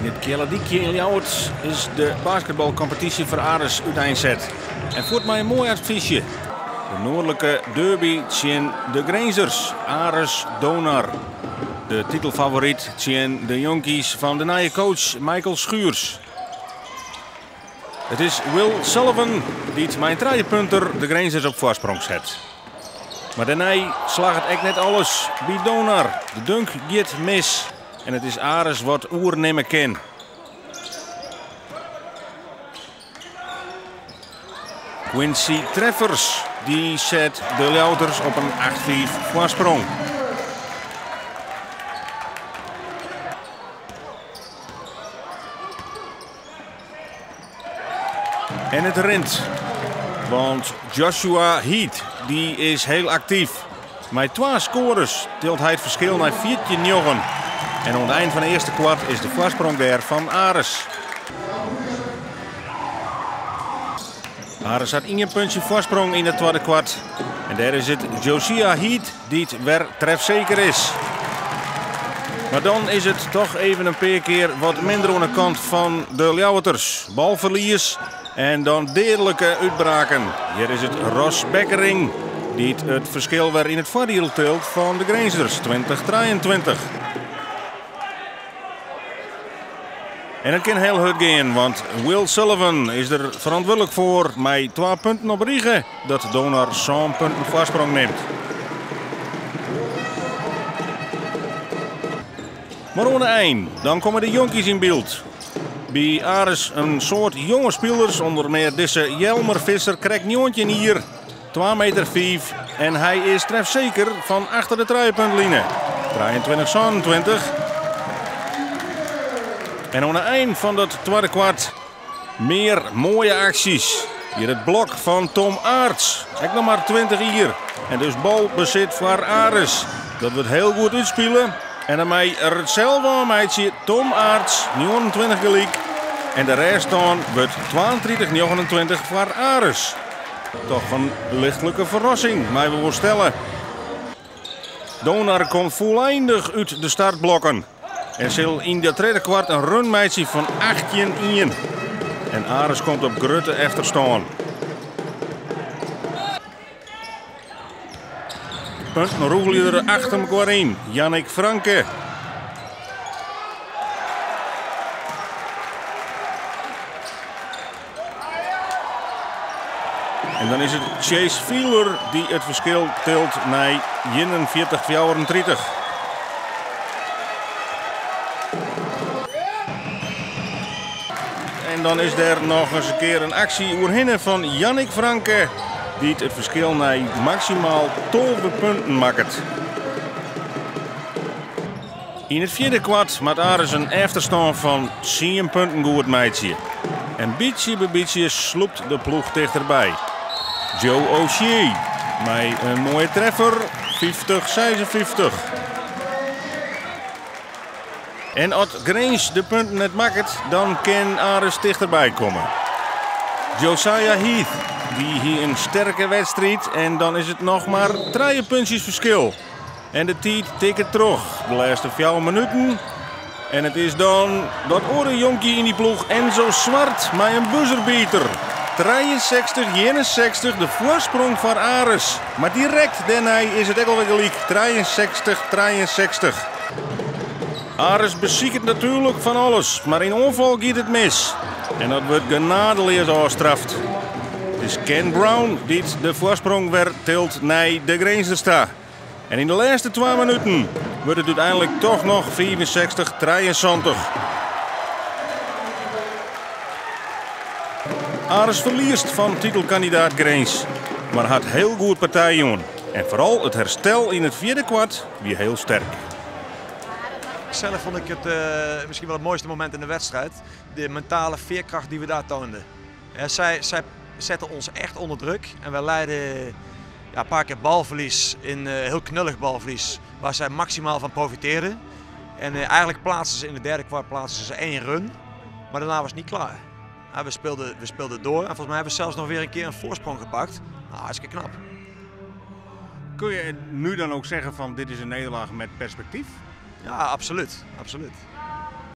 In het Kjelladikje in Ljouwert is de basketbalcompetitie voor Ares uiteenzet. En voert mij een mooi adviesje. De noordelijke derby tegen de Grenzers, Ares Donar. De titelfavoriet tegen de jonkies van de nieuwe coach Michael Schuurs. Het is Will Sullivan die mijn punter de Grenzers op voorsprong zet. Maar daarna slaagt het echt net alles bij Donar. De dunk gaat mis. En het is Ares wat oernemen kan. Quincy Treffers die zet de Ljouters op een 8-4 voorsprong. En het rent. Want Joshua Heat die is heel actief. Met 2 scores tilt hij het verschil naar 4-9. En aan het eind van de eerste kwart is de voorsprong daar van Ares. Ares had 1 puntje voorsprong in het tweede kwart. En daar is het Joshua Heat die het weer trefzeker is. Maar dan is het toch even een paar keer wat minder aan de kant van de Ljouwerters. Balverlies en dan dierlijke uitbraken. Hier is het Ros Bekkering die het verschil weer in het voordeel tilt van de Grenzers. 20-23. En het kan heel goed gaan, want Will Sullivan is er verantwoordelijk voor met 2 punten op Riegen dat Donar zo'n punten voorsprong neemt. Maar onder 1, dan komen de jonkies in beeld. Bij Ares een soort jonge spelers, onder meer deze Jelmer Visser krijgt Njontje hier. 2,5 meter en hij is trefzeker van achter de truipuntlijn. 23-27. En aan het eind van dat tweede kwart meer mooie acties. Hier het blok van Tom Aerts. Kijk nog maar 20 hier. En dus balbezit voor Ares. Dat wordt heel goed uitspelen. En daarmee er hetzelfde aan meidje Tom Aerts. 29 gelijk. En de rest dan wordt 32-29 voor Ares. Toch een lichtelijke verrassing, mij we wel stellen. Donar komt volledig uit de startblokken. En zal in de tweede kwart een runmeidje van 18-1. En Ares komt op grote achterstaan. Punten roegelen er achter elkaar in. Jannik Franke. En dan is het Chase Fielder die het verschil tilt naar 41-34. En dan is er nog eens een keer een actie oerhinnen van Jannik Franke. Die het verschil naar maximaal 12 punten maakt. In het vierde kwart maakt Ares een achterstand van 10 punten goed meidje. En beetje bij beetje sloept de ploeg dichterbij. Joe O'Shea met een mooie treffer, 50-56. En als Grange de punten net maakt, dan kan Ares dichterbij komen. Josiah Heath, die hier een sterke wedstrijd en dan is het nog maar 3 puntjes verschil. En de tijd tikt terug, de laatste 4 minuten. En het is dan dat oude jonkie in die ploeg Enzo Zwart met een buzzerbeater. 63-61, de voorsprong van Ares. Maar direct daarna is het ook alweer gelijk, 63-63. Ares beziekt natuurlijk van alles, maar in onval gaat het mis. En dat wordt genadeloos afgestraft. Het is Ken Brown die de voorsprong weer tilt naar de Grenzers staat. En in de laatste 2 minuten wordt het uiteindelijk toch nog 64-73. Ares verliest van titelkandidaat Grange, maar had heel goed partij jongen. En vooral het herstel in het vierde kwart weer heel sterk. Zelf vond ik het misschien wel het mooiste moment in de wedstrijd. De mentale veerkracht die we daar toonden. Zij zetten ons echt onder druk en we leidden een paar keer balverlies, in heel knullig balverlies, waar zij maximaal van profiteerden. En eigenlijk plaatsten ze in de derde kwart ze 1 run, maar daarna was het niet klaar. We speelden door en volgens mij hebben we zelfs nog weer een keer een voorsprong gepakt. Nou, hartstikke knap. Kun je nu dan ook zeggen van dit is een nederlaag met perspectief? Ja, absoluut. Absoluut.